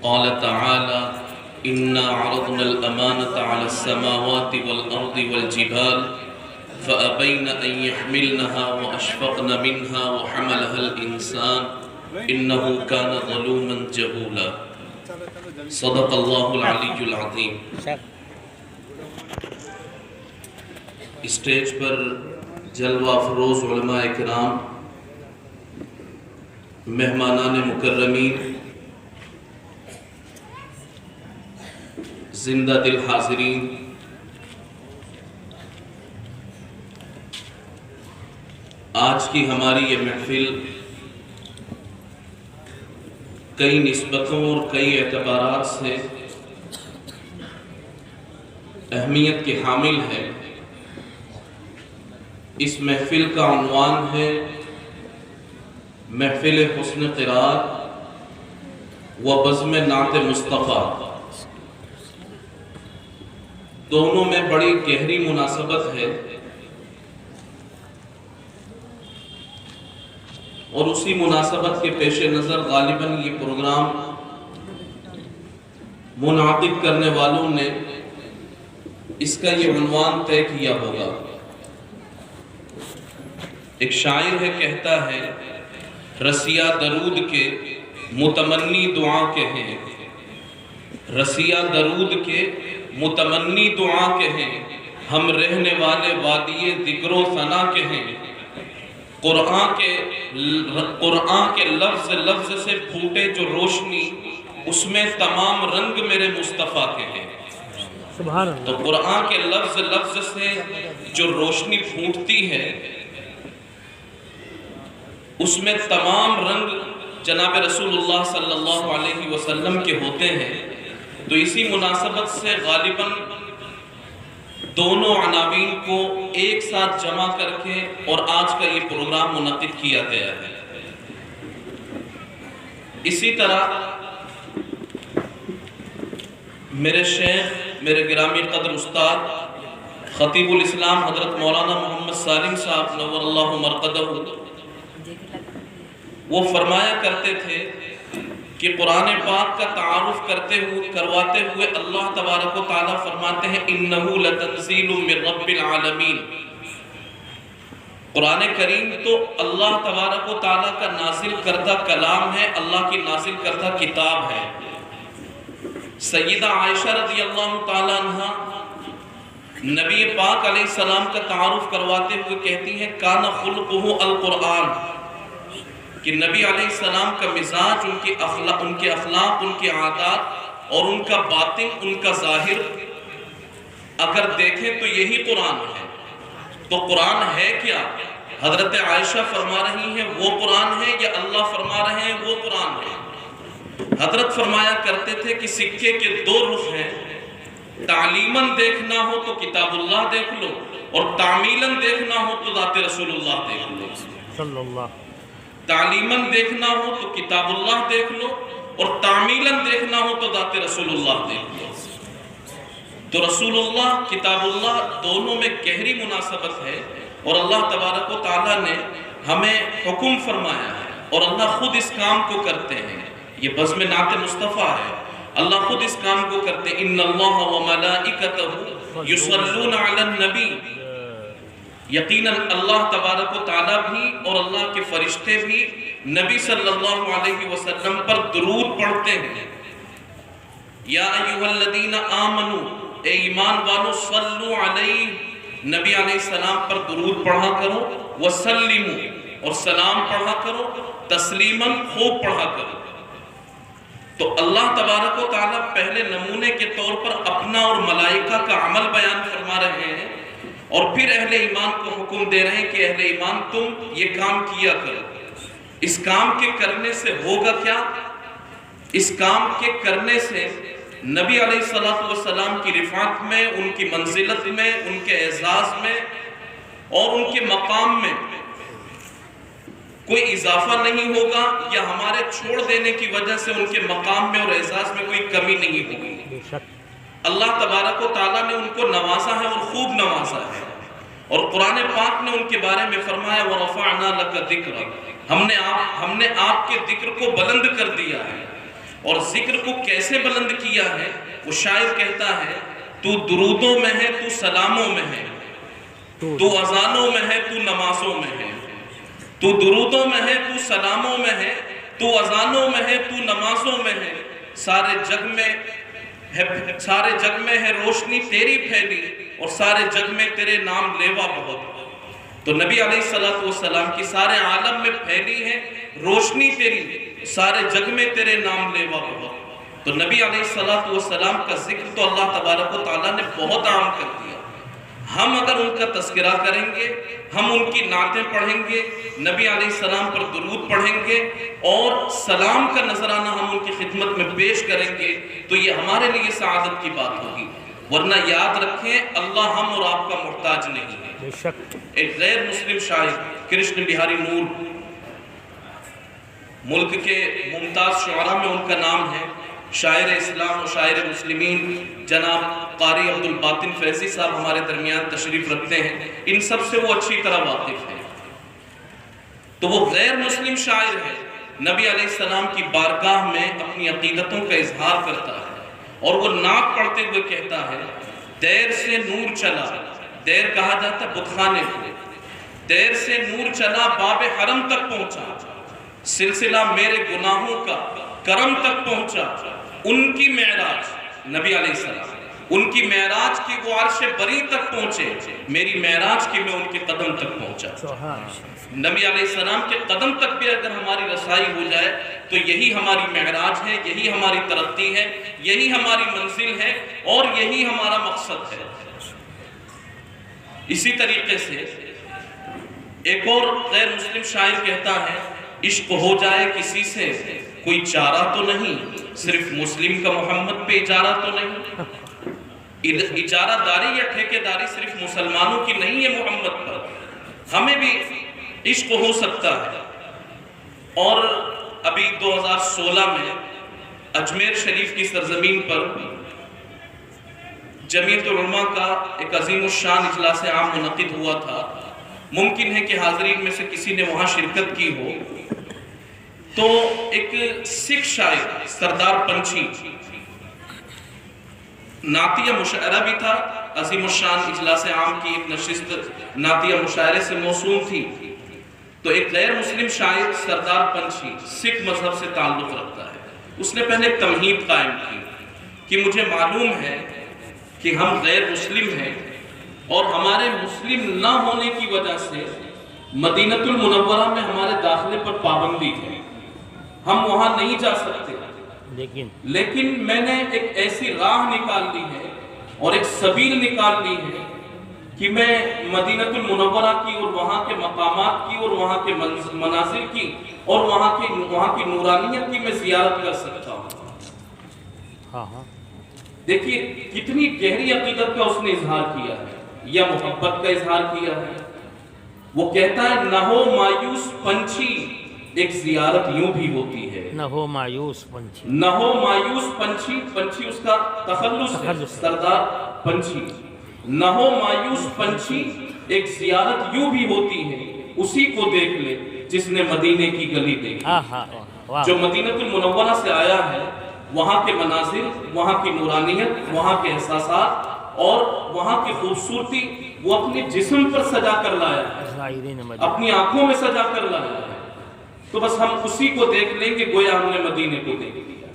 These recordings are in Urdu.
قال تعالى إنا عرضنا الأمانة على السماوات والأرض والجبال فأبين أن يحملنها وأشفقن منها وحملها الإنسان إنه كان ظلوما جهولا صدق الله العلي العظيم۔ اسٹیج پر جلوہ افروز علماء کرام، مہمانان مکرمین، زندہ دل حاضرین، آج کی ہماری یہ محفل کئی نسبتوں اور کئی اعتبارات سے اہمیت کے حامل ہے۔ اس محفل کا عنوان ہے محفل حسن قرات و بزم نعت مصطفیٰ۔ دونوں میں بڑی گہری مناسبت ہے، اور اسی مناسبت کے پیش نظر غالباً یہ پروگرام منعقد کرنے والوں نے اس کا یہ عنوان طے کیا ہوگا۔ ایک شاعر ہے، کہتا ہے رسیہ درود کے متمنی دعا کے ہیں، رسیہ درود کے متمنی دعا کے ہیں، ہم رہنے والے وادی ذکر و ثنا کے ہیں۔ قرآن کے لفظ لفظ سے پھوٹے جو روشنی، اس میں تمام رنگ میرے مصطفیٰ کے ہیں۔ تو قرآن کے لفظ لفظ سے جو روشنی پھوٹتی ہے، اس میں تمام رنگ جناب رسول اللہ صلی اللہ علیہ وسلم کے ہوتے ہیں۔ تو اسی مناسبت سے غالباً دونوں عناوین کو ایک ساتھ جمع کر کے اور آج کا یہ پروگرام منعقد کیا گیا ہے۔ اسی طرح میرے شیخ، میرے گرامی قدر استاد خطیب الاسلام حضرت مولانا محمد سالم صاحب نور اللہ مرقدہ، وہ فرمایا کرتے تھے کہ قرآن پاک کا تعارف کرواتے ہوئے اللہ تبارک و تعالیٰ فرماتے ہیں اِنَّهُ لَتَنزِيلٌ مِّن رَبِّ الْعَالَمِينَ۔ قرآن کریم تو اللہ تبارک و تعالیٰ کا نازل کردہ کلام ہے، اللہ کی نازل کردہ کتاب ہے۔ سیدہ عائشہ رضی اللہ تعالیٰ عنہ نبی پاک علیہ السلام کا تعارف کرواتے ہوئے کہتی ہیں کان خلقہ القرآن، کہ نبی علیہ السلام کا مزاج، ان کے اخلاق، ان کے عادات اور ان کا باطن، ان کا ظاہر اگر دیکھیں تو یہی قرآن ہے۔ تو قرآن ہے کیا؟ حضرت عائشہ فرما رہی ہیں وہ قرآن ہے، یا اللہ فرما رہے ہیں وہ قرآن ہے؟ حضرت فرمایا کرتے تھے کہ سکے کے دو رخ ہیں، تعلیماً دیکھنا ہو تو کتاب اللہ دیکھ لو، اور تعمیلاً دیکھنا ہو تو ذات رسول اللہ دیکھ لو۔ صلی اللہ۔ تعلیماً دیکھنا ہو تو کتاب اللہ دیکھ لو، اور تعمیلاً دیکھنا ہو تو ذات رسول اللہ دیکھ لو۔ تو رسول اللہ، کتاب اللہ، دونوں میں گہری مناسبت ہے، اور اللہ تبارک و تعالیٰ نے ہمیں حکم فرمایا ہے، اور اللہ خود اس کام کو کرتے ہیں۔ یہ بزم نعت مصطفیٰ ہے، اللہ خود اس کام کو کرتے ہیں۔ ان اللہ و ملائکتہ یصلون علی النبی، یقیناً اللہ تبارک و تعالیٰ بھی اور اللہ کے فرشتے بھی نبی صلی اللہ علیہ وسلم پر درود پڑھتے ہیں۔ یا ایھا الذین آمنوا، اے ایمان والو، صلو علیہ، نبی علیہ السلام پر درود پڑھا کرو، وسلموا، اور سلام پڑھا کرو، تسلیماً، خوب پڑھا کرو۔ تو اللہ تبارک و تعالیٰ پہلے نمونے کے طور پر اپنا اور ملائکہ کا عمل بیان فرما رہے ہیں، اور پھر اہل ایمان کو حکم دے رہے ہیں کہ اہل ایمان تم یہ کام کیا کرو۔ اس کام کے کرنے سے ہوگا کیا؟ اس کام کے کرنے سے نبی علیہ السلام کی رفعت میں، ان کی منزلت میں، ان کے اعزاز میں اور ان کے مقام میں کوئی اضافہ نہیں ہوگا، یا ہمارے چھوڑ دینے کی وجہ سے ان کے مقام میں اور اعزاز میں کوئی کمی نہیں ہوگی۔ اللہ تبارک و تعالیٰ نے ان کو نوازا ہے، اور خوب نوازا ہے، اور قرآن پاک نے ان کے بارے میں فرمایا وَرَفَعْنَا لَكَ ذِكْرَكَ، ہم نے آپ کے ذکر کو بلند کر دیا ہے۔ اور ذکر کو کیسے بلند کیا ہے؟ وہ شاعر کہتا ہے تو درودوں میں ہے، تو سلاموں میں ہے، تو اذانوں میں ہے، تو نمازوں میں ہے، تو درودوں میں ہے، تو سلاموں میں ہے، تو اذانوں میں ہے، تو نمازوں میں ہے، سارے جگ میں ہے روشنی تیری پھیلی، اور سارے جگ میں تیرے نام لیوا بہت۔ تو نبی علیہ السلام کی سارے عالم میں پھیلی ہے روشنی تیری، سارے جگ میں تیرے نام لیوا بہت۔ تو نبی علیہ السلام کا ذکر تو اللہ تبارک و تعالیٰ نے بہت عام کر دیا۔ ہم اگر ان کا تذکرہ کریں گے، ہم ان کی نعتیں پڑھیں گے، نبی علیہ السلام پر درود پڑھیں گے اور سلام کا نذرانہ ہم ان کی خدمت میں پیش کریں گے، تو یہ ہمارے لیے سعادت کی بات ہوگی۔ ورنہ یاد رکھیں اللہ ہم اور آپ کا محتاج نہیں ہے۔ ایک غیر مسلم شاعر کرشن بہاری نور، ملک کے ممتاز شعراء میں ان کا نام ہے، شاعر اسلام و شاعر مسلمین جناب قاری عبد الباطن فیضی صاحب ہمارے درمیان تشریف رکھتے ہیں، ان سب سے وہ اچھی طرح واقف ہیں۔ تو وہ غیر مسلم شاعر ہے، نبی علیہ السلام کی بارگاہ میں اپنی عقیدتوں کا اظہار کرتا ہے، اور وہ نعت پڑھتے ہوئے کہتا ہے دیر سے نور چلا، دیر کہا جاتا ہے بت خانے کو، دیر سے نور چلا باب حرم تک پہنچا، سلسلہ میرے گناہوں کا کرم تک پہنچا۔ ان کی معراج نبی علیہ السلام، ان کی معراج کی وہ عرش بری تک پہنچے، میری معراج کی میں ان کے قدم تک پہنچا۔ نبی علیہ السلام کے قدم تک بھی اگر ہماری رسائی ہو جائے تو یہی ہماری معراج ہے، یہی ہماری ترقی ہے، یہی ہماری منزل ہے، اور یہی ہمارا مقصد ہے۔ اسی طریقے سے ایک اور غیر مسلم شاعر کہتا ہے عشق ہو جائے کسی سے کوئی چارہ تو نہیں، صرف مسلم کا محمد پہ اجارہ تو نہیں۔ اجارہ داری یا ٹھیکے داری صرف مسلمانوں کی نہیں ہے محمد پر، ہمیں بھی عشق ہو سکتا ہے۔ اور ابھی 2016 میں اجمیر شریف کی سرزمین پر جمعیت العلماء کا ایک عظیم الشان اجلاس عام منعقد ہوا تھا۔ ممکن ہے کہ حاضرین میں سے کسی نے وہاں شرکت کی ہو۔ تو ایک سکھ شاعر سردار پنچھی، نعتیہ مشاعرہ بھی تھا، عظیم الشان اجلاس عام کی ایک نشست نعتیہ مشاعرے سے موسوم تھی۔ تو ایک غیر مسلم شاعر سردار پنچھی سکھ مذہب سے تعلق رکھتا ہے، اس نے پہلے ایک تمہید قائم کی کہ مجھے معلوم ہے کہ ہم غیر مسلم ہیں، اور ہمارے مسلم نہ ہونے کی وجہ سے مدینہ المنورہ میں ہمارے داخلے پر پابندی ہے، ہم وہاں نہیں جا سکتے، لیکن میں نے ایک ایسی راہ نکال لی ہے اور ایک سبیل نکال لی ہے کہ میں مدینہ المنورہ کی اور وہاں کے مقامات کی اور وہاں کے مناظر کی اور وہاں کی نورانیت کی میں زیارت کر سکتا ہوں۔ دیکھیے کتنی گہری عقیدت کا اس نے اظہار کیا ہے، یا محبت کا اظہار کیا ہے۔ وہ کہتا ہے نہ ہو مایوس پنچھی ایک زیارت یوں بھی ہوتی ہے، نہ ہو مایوس پنچھی، نہ ہو مایوس پنچھی، پنچھی اس کا تخلص ہے، سردار پنچھی، نہ ہو مایوس پنچھی ایک زیارت یوں بھی ہوتی ہے، اسی کو دیکھ لے جس نے مدینے کی گلی دیکھی۔ جو مدینہ المنورہ سے آیا ہے، وہاں کے مناظر، وہاں کی نورانیت، وہاں کے احساسات اور وہاں کی خوبصورتی وہ اپنے جسم پر سجا کر لایا ہے، اپنی آنکھوں میں سجا کر لایا ہے۔ تو بس ہم اسی کو دیکھ لیں گے گویا ہم نے مدینے کو دیکھ لیا۔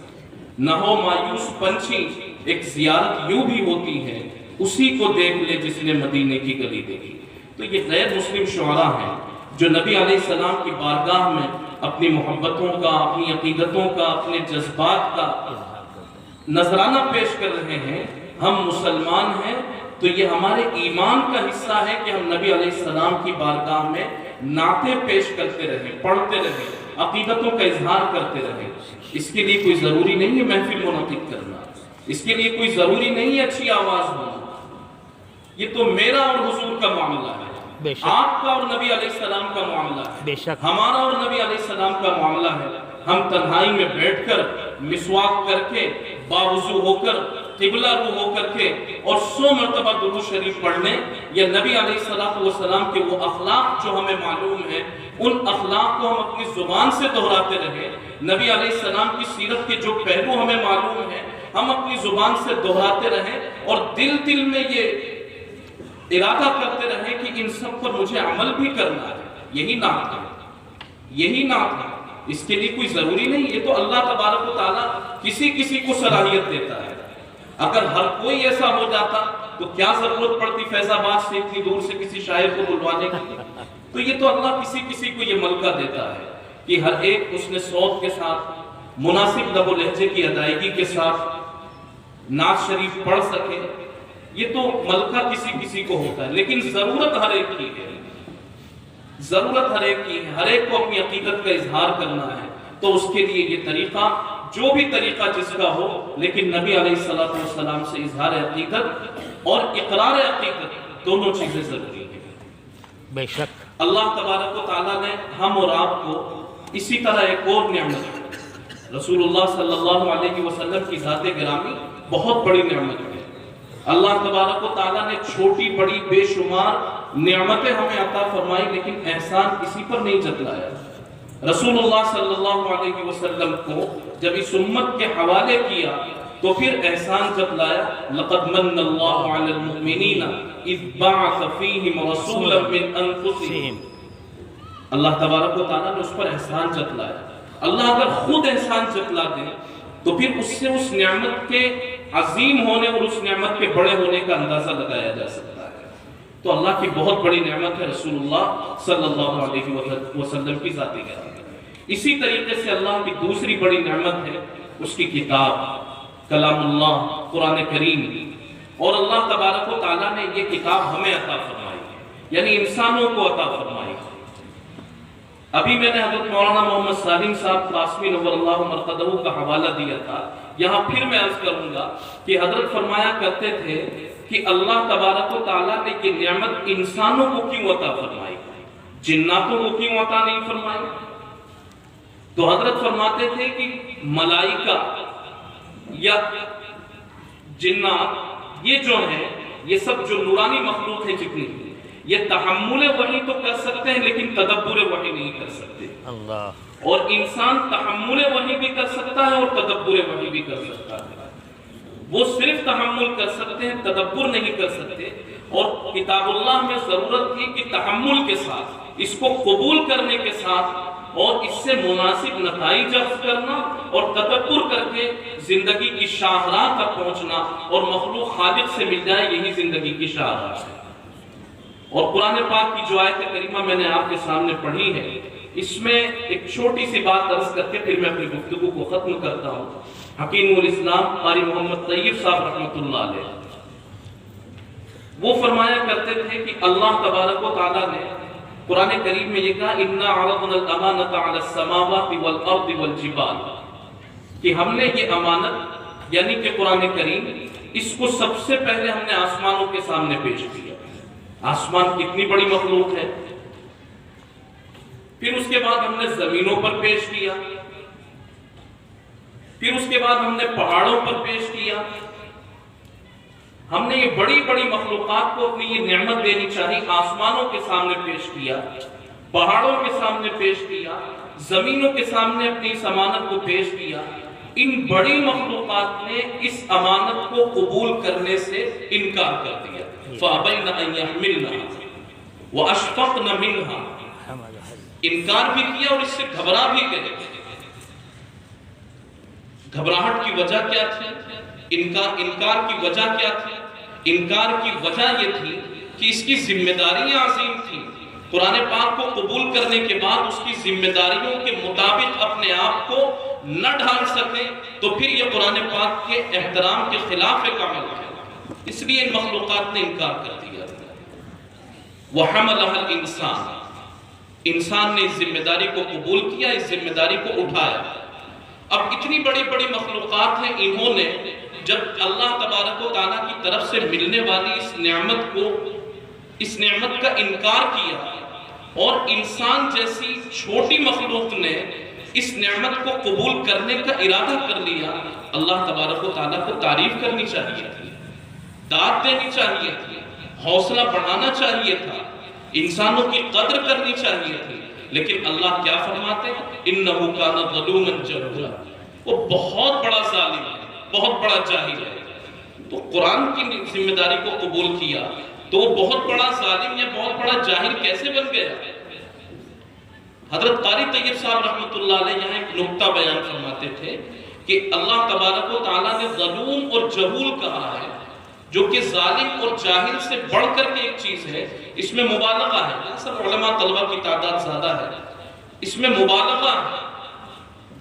نہ ہو مایوس پنچھی ایک زیارت یوں بھی ہوتی ہے، اسی کو دیکھ لے جس نے مدینے کی گلی دیکھی۔ تو یہ غیر مسلم شعراء ہیں جو نبی علیہ السلام کی بارگاہ میں اپنی محبتوں کا، اپنی عقیدتوں کا، اپنے جذبات کا نذرانہ پیش کر رہے ہیں۔ ہم مسلمان ہیں تو یہ ہمارے ایمان کا حصہ ہے کہ ہم نبی علیہ السلام کی بارگاہ میں نعتیں پیش کرتے رہیں، پڑھتے رہیں، عقیدتوں کا اظہار کرتے رہیں۔ اس کے لیے کوئی ضروری نہیں ہے محفل منعقد کرنا، اس کے لیے کوئی ضروری نہیں ہے اچھی آواز ہونا۔ یہ تو میرا اور حضور کا معاملہ ہے، آپ کا اور نبی علیہ السلام کا معاملہ ہے، ہمارا اور نبی علیہ السلام کا معاملہ ہے۔ ہم تنہائی میں بیٹھ کر مسواک کر کے باوضو ہو کر قبلہ رو ہو کر کے اور 100 مرتبہ درود شریف پڑھنے، یا نبی علیہ السلام کے وہ اخلاق جو ہمیں معلوم ہیں ان اخلاق کو ہم اپنی زبان سے دہراتے رہیں، نبی علیہ السلام کی سیرت کے جو پہلو ہمیں معلوم ہیں ہم اپنی زبان سے دہراتے رہیں، اور دل میں یہ ارادہ کرتے رہیں کہ ان سب پر مجھے عمل بھی کرنا ہے۔ یہی نعت ہے، اس کے لیے کوئی ضروری نہیں، یہ تو اللہ تبارک و تعالیٰ کسی کو صلاحیت دیتا ہے۔ اگر ہر کوئی ایسا ہو جاتا تو کیا ضرورت پڑتی فیض آباد سے اتنی دور سے کسی شاعر کو بلوانے کی؟ تو یہ تو اللہ کسی کو یہ ملکہ دیتا ہے کہ ہر ایک حسن صوت کے ساتھ، مناسب لب و لہجے کی ادائیگی کے ساتھ نعت شریف پڑھ سکے، یہ تو ملکہ کسی کو ہوتا ہے، لیکن ضرورت ہر ایک کی ہے، ہر ایک کو اپنی عقیدت کا اظہار کرنا ہے، تو اس کے لیے یہ طریقہ، جو بھی طریقہ جس کا ہو، لیکن نبی علیہ السلام سے اظہار عقیدت اور اقرار عقیدت دونوں چیزیں ضروری ہیں۔ بے شک اللہ تبارک و تعالیٰ نے ہم اور آپ کو اسی طرح ایک اور نعمت، رسول اللہ صلی اللہ علیہ وسلم کی ذات گرامی بہت بڑی نعمت ہے۔ اللہ تبارک و تعالیٰ نے چھوٹی بڑی بے شمار نعمتیں ہمیں عطا فرمائی، لیکن احسان کسی پر نہیں جتلایا۔ رسول اللہ صلی اللہ علیہ وسلم کو جب اس امت کے حوالے کیا تو پھر احسان جتلایا، لقد من اللہ علی المؤمنین اذ بعث فیہم رسولا من انفسہم۔ اللہ تبارک و تعالیٰ نے اس پر احسان جتلایا۔ اللہ اگر خود احسان جتلا دے تو پھر اس سے اس نعمت کے عظیم ہونے اور اس نعمت کے بڑے ہونے کا اندازہ لگایا جا سکتا ہے۔ تو اللہ کی بہت بڑی نعمت ہے رسول اللہ صلی اللہ علیہ وسلم کی ذات گرامی۔ اسی طریقے سے اللہ کی دوسری بڑی نعمت ہے اس کی کتاب، کلام اللہ، قرآن کریم، اور اللہ تبارک و تعالیٰ نے یہ کتاب ہمیں عطا فرمائی، یعنی انسانوں کو عطا فرمائی۔ ابھی میں نے حضرت مولانا محمد سالم صاحب قاسمی نور اللہ مرقدہ کا حوالہ دیا تھا، یہاں پھر میں عرض کروں گا کہ حضرت فرمایا کرتے تھے کہ اللہ تبارک و تعالیٰ نے یہ نعمت انسانوں کو کیوں عطا فرمائی، جناتوں کو کیوں عطا نہیں فرمائی؟ تو حضرت فرماتے تھے کہ ملائکہ یا جنات یہ جو ہیں، یہ سب جو نورانی مخلوق ہے جتنی، یہ تحمل وحی تو کر سکتے ہیں لیکن تدبر وحی نہیں کر سکتے۔ اللہ۔ اور انسان تحمل وحی بھی کر سکتا ہے اور تدبر وحی بھی کر سکتا ہے، وہ صرف تحمل کر سکتے ہیں، تدبر نہیں کر سکتے۔ اور کتاب اللہ میں ضرورت تھی کہ تحمل کے ساتھ، اس کو قبول کرنے کے ساتھ، اور اس سے مناسب نتائج اخذ کرنا اور تدبر کر کے زندگی کی شاہراہ تک پہنچنا اور مخلوق خالق سے مل جائے، یہی زندگی کی شاہراہ ہے۔ اور قرآن پاک کی جو آیت کریمہ میں نے آپ کے سامنے پڑھی ہے، اس میں ایک چھوٹی سی بات عرض کر کے پھر میں اپنی گفتگو کو ختم کرتا ہوں۔ حکیم الاسلام قاری محمد طیب صاحب رحمۃ اللہ علیہ وہ فرمایا کرتے تھے کہ اللہ تبارک و تعالیٰ نے قرآن کریم میں یہ کہا، اِنَّا عَرَضْنَا الْأَمَانَةَ عَلَى السَّمَاوَاتِ وَالْأَرْضِ وَالْجِبَالِ، کہ ہم نے یہ امانت یعنی کہ قرآن کریم، اس کو سب سے پہلے ہم نے آسمانوں کے سامنے پیش کیا۔ آسمان کتنی بڑی مخلوق ہے، پھر اس کے بعد ہم نے زمینوں پر پیش کیا، پھر اس کے بعد ہم نے پہاڑوں پر پیش کیا۔ ہم نے یہ بڑی بڑی مخلوقات کو اپنی یہ نعمت دینی چاہیے، آسمانوں کے سامنے پیش کیا، پہاڑوں کے سامنے پیش کیا، زمینوں کے سامنے اپنی اس امانت کو پیش کیا۔ ان بڑی مخلوقات نے اس امانت کو قبول کرنے سے انکار کر دیا، فَأَبَيْنَ أَن يَحْمِلْنَهَا وَأَشْفَقْنَ مِنْهَا، انکار بھی کیا اور اس سے گھبرا بھی گئے۔ گھبراہٹ کی وجہ کیا تھی؟ انکار کی وجہ کیا تھی؟ انکار کی وجہ یہ تھی کہ اس کی ذمہ داریاں عظیم تھیں۔ قرآن پاک کو قبول کرنے کے بعد اس کی ذمہ داریوں کے مطابق اپنے آپ کو نہ ڈھال سکے تو پھر یہ قرآن پاک کے احترام کے خلاف ایک عمل ہے، اس لیے ان مخلوقات نے انکار کر دیا۔ وَحَمَلَهَا الْإِنسَانِ، انسان نے اس ذمہ داری کو قبول کیا، اس ذمہ داری کو اٹھایا۔ اب اتنی بڑی بڑی مخلوقات ہیں، انہوں نے جب اللہ تبارک و تعالیٰ کی طرف سے ملنے والی اس نعمت کا انکار کیا، اور انسان جیسی چھوٹی مخلوق نے اس نعمت کو قبول کرنے کا ارادہ کر لیا، اللہ تبارک و تعالیٰ کو تعریف کرنی چاہیے تھی، داد دینی چاہیے تھی، حوصلہ بڑھانا چاہیے تھا، انسانوں کی قدر کرنی چاہیے تھی، لیکن اللہ کیا فرماتے ہیں؟ اِنَّهُ كَانَ ظَلُومًا جَهُولًا، وہ بہت بڑا ظالم ہے، بہت بڑا جاہل ہے۔ تو قرآن کی ذمہ داری کو قبول کیا تو وہ بہت بڑا ظالم یا بہت بڑا جاہل کیسے بن گیا؟ حضرت قاری طیب صاحب رحمۃ اللہ علیہ یہاں ایک نکتہ بیان فرماتے تھے کہ اللہ تبارک و تعالیٰ نے ظلوم اور جہول کہا ہے، جو کہ ظالم اور جاہل سے بڑھ کر کے ایک چیز ہے، اس میں مبالغہ ہے۔ سب علماء طلبہ کی تعداد زیادہ ہے، اس میں مبالغہ ہے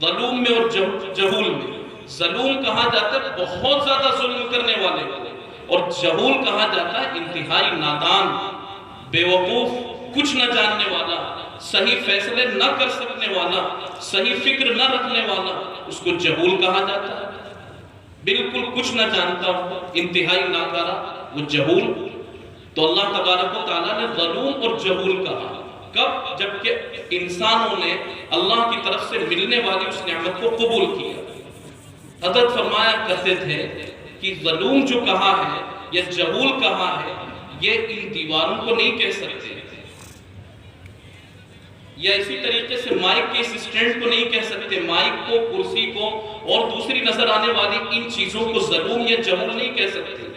ظلوم میں اور جہول میں۔ ظلوم کہا جاتا ہے بہت زیادہ ظلم کرنے والے کو، اور جہول کہا جاتا ہے انتہائی نادان، بیوقوف، کچھ نہ جاننے والا، صحیح فیصلے نہ کر سکنے والا، صحیح فکر نہ رکھنے والا، اس کو جہول کہا جاتا ہے۔ بالکل کچھ نہ جانتا ہو، انتہائی ناکارہ، وہ جہول۔ تو اللہ تبارک و تعالیٰ نے ظلوم اور جہول کہا، کب؟ جبکہ انسانوں نے اللہ کی طرف سے ملنے والی اس نعمت کو قبول کیا۔ حضرت فرمایا کرتے تھے کہ ظلوم جو کہا ہے یا جہول کہا ہے، یہ ان دیواروں کو نہیں کہہ سکتے، یا اسی طریقے سے مائک کے اس اسٹینڈ کو نہیں کہہ سکتے، مائک کو، کرسی کو اور دوسری نظر آنے والی ان چیزوں کو ظلوم یا جہول نہیں کہہ سکتے۔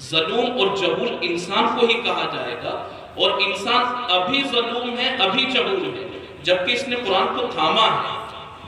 ظلوم اور جہول انسان کو ہی کہا جائے گا، اور انسان ابھی ظلوم ہے، ابھی جہول ہے، جبکہ اس نے قرآن کو تھاما ہے۔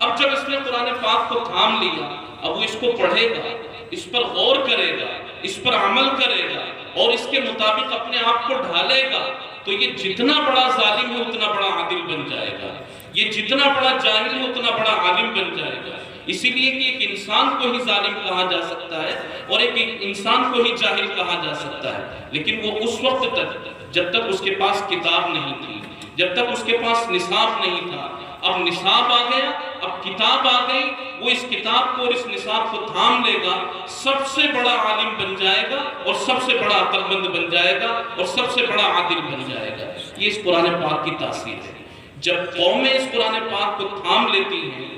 اب جب اس نے قرآن پاک کو تھام لیا، اب وہ اس کو پڑھے گا، اس پر غور کرے گا، اس پر عمل کرے گا، اور اس کے مطابق اپنے آپ کو ڈھالے گا، تو یہ جتنا بڑا ظالم ہے اتنا بڑا عادل بن جائے گا، یہ جتنا بڑا جاہل ہے اتنا بڑا عالم بن جائے گا۔ اسی لیے کہ ایک انسان کو ہی ظالم کہا جا سکتا ہے اور ایک انسان کو ہی جاہل کہا جا سکتا ہے، لیکن وہ اس وقت تک جب تک اس کے پاس کتاب نہیں تھی، جب تک اس کے پاس نصاب نہیں تھا۔ اب نصاب آ گیا، اب کتاب آ گئی، وہ اس کتاب کو اور اس نصاب کو تھام لے گا، سب سے بڑا عالم بن جائے گا، اور سب سے بڑا عقل مند بن جائے گا، اور سب سے بڑا عادل بن جائے گا۔ یہ اس قرآن پاک کی تاثیر ہے۔ جب قومیں اس قرآن پاک کو تھام لیتی ہیں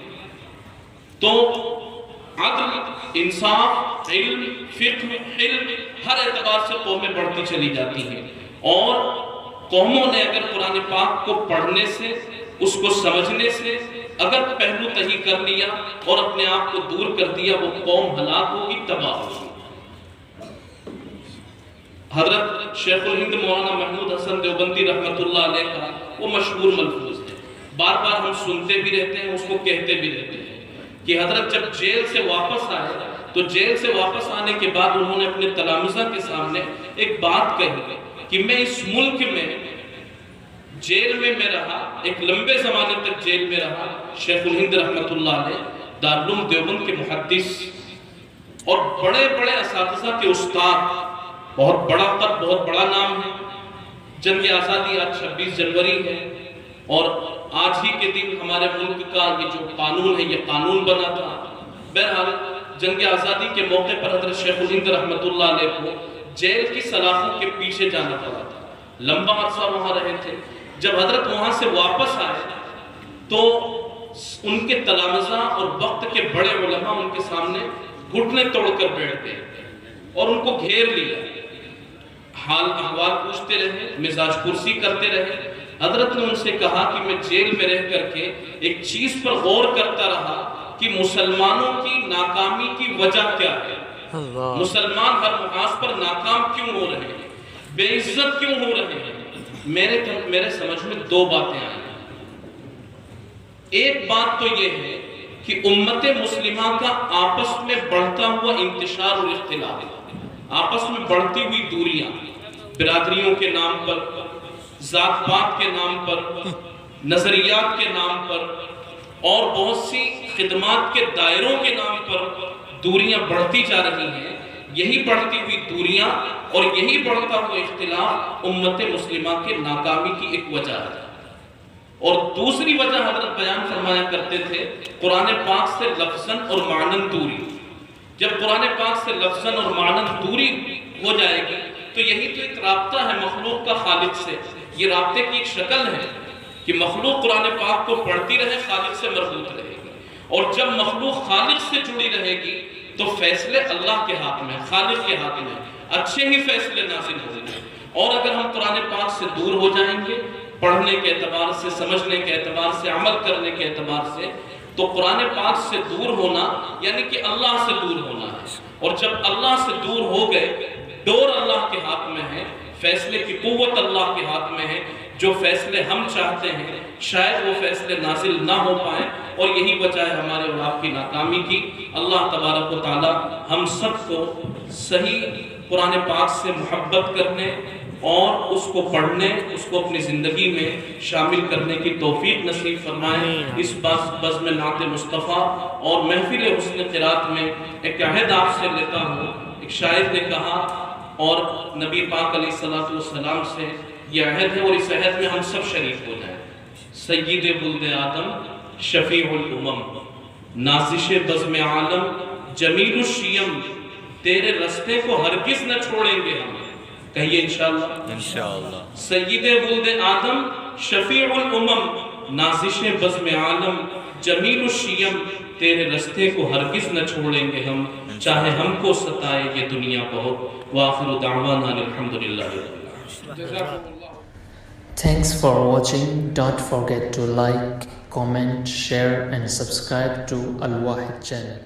تو عدل، انصاف، علم، فقہ، حلم، ہر اعتبار سے قومیں بڑھتی چلی جاتی ہیں۔ اور قوموں نے اگر قرآن پاک کو پڑھنے سے، اس کو سمجھنے سے اگر پہلو تہی کر لیا اور اپنے آپ کو دور کر دیا، وہ قوم ہلاک ہوگی، تباہ ہوگی۔ حضرت شیخ الہند مولانا محمود حسن دیوبندی رحمۃ اللہ علیہ کا وہ مشہور ملفوظ ہے، بار بار ہم سنتے بھی رہتے ہیں، اس کو کہتے بھی رہتے ہیں، کہ حضرت جب جیل سے واپس آئے تو جیل سے واپس آنے کے بعد انہوں نے اپنے تلامذہ کے سامنے ایک بات کہی کہ میں اس ملک میں جیل میں رہا، ایک لمبے زمانے تک جیل میں رہا۔ شیخ الہند رحمۃ اللہ علیہ دارالعلوم دیوبند کے محدث اور بڑے بڑے اساتذہ کے استاد، بہت بڑا قد، بہت بڑا نام ہے۔ جنگ آزادی آج 26 جنوری ہے، اور آج ہی کے دن ہمارے ملک کا یہ جو قانون ہے، یہ قانون بنا تھا۔ بہرحال جنگ آزادی کے موقع پر حضرت شیخ الہند رحمۃ اللہ علیہ کو جیل کی سلاخوں کے پیچھے جانا پڑا تھا، لمبا عرصہ وہاں رہے تھے۔ جب حضرت وہاں سے واپس آئے تو ان کے تلامذہ اور وقت کے بڑے علماء ان کے سامنے گھٹنے توڑ کر بیٹھ گئے اور ان کو گھیر لیا، حال احوال پوچھتے رہے، مزاج پرسی کرتے رہے۔ حضرت نے ان سے کہا کہ میں جیل میں رہ کر کے ایک چیز پر غور کرتا رہا کہ مسلمانوں کی ناکامی کی وجہ کیا ہے، مسلمان ہر محاذ پر ناکام کیوں ہو رہے ہیں، بے عزت کیوں ہو رہے ہیں۔ میرے سمجھ میں دو باتیں آئیں۔ ایک بات تو یہ ہے کہ امت مسلمہ کا آپس میں بڑھتا ہوا انتشار اور اختلاف، آپس میں بڑھتی ہوئی دوریاں، برادریوں کے نام پر، ذات پات کے نام پر، نظریات کے نام پر، اور بہت سی خدمات کے دائروں کے نام پر دوریاں بڑھتی جا رہی ہیں۔ یہی بڑھتی ہوئی دوریاں اور یہی بڑھتا ہوا اختلاف امت مسلمہ کے ناکامی کی ایک وجہ ہے۔ اور دوسری وجہ حضرت بیان فرمایا کرتے تھے، قرآن پاک سے لفظاً اور معناً دوری۔ جب قرآن پاک سے لفظاً اور معناً دوری ہو جائے گی تو یہی تو ایک رابطہ ہے مخلوق کا خالق سے، یہ رابطے کی ایک شکل ہے کہ مخلوق قرآن پاک کو پڑھتی رہے، خالق سے مربوط رہے گی، اور جب مخلوق خالق سے جڑی رہے گی تو فیصلے اللہ کے ہاتھ میں، خالق کے ہاتھ میں، اچھے ہی فیصلے نازل ہوں گے۔ اور اگر ہم قرآن پاک سے دور ہو جائیں گے، پڑھنے کے اعتبار سے، سمجھنے کے اعتبار سے، عمل کرنے کے اعتبار سے، تو قرآن پاک سے دور ہونا یعنی کہ اللہ سے دور ہونا ہے۔ اور جب اللہ سے دور ہو گئے، ڈور اللہ کے ہاتھ میں ہے، فیصلے کی قوت اللہ کے ہاتھ میں ہے، جو فیصلے ہم چاہتے ہیں شاید وہ فیصلے نازل نہ ہو پائیں، اور یہی وجہ ہے ہمارے اور آپ کی ناکامی کی۔ اللہ تبارک و تعالی ہم سب کو صحیح قرآن پاک سے محبت کرنے اور اس کو پڑھنے، اس کو اپنی زندگی میں شامل کرنے کی توفیق نصیب فرمائے۔ اس بزم نعت مصطفیٰ اور محفل حسن قرات میں ایک عہد آپ سے لیتا ہوں۔ ایک شاعر نے کہا، اور نبی پاک علیہ السلام سے یہ عہد ہے، اور اس عہد میں ہم سب شریک ہو جائیں۔ سید ولد آدم شفیع الامم، نازش بزم عالم جمیل الشیم، تیرے رستے کو ہرگز نہ چھوڑیں گے ہم، کہیے انشاءاللہ انشاءاللہ۔ سید ولد آدم شفیع الامم، نازش بزم عالم جمیل الشیم، تیرے رستے کو ہرگز نہ چھوڑیں گے ہم، چاہے ہم کو ستائے یہ دنیا بہت۔ وآخر دعوانا الحمدللہ رب العالمین۔ Thanks for watching. Don't forget to like, comment, share and subscribe to Al Wahid channel.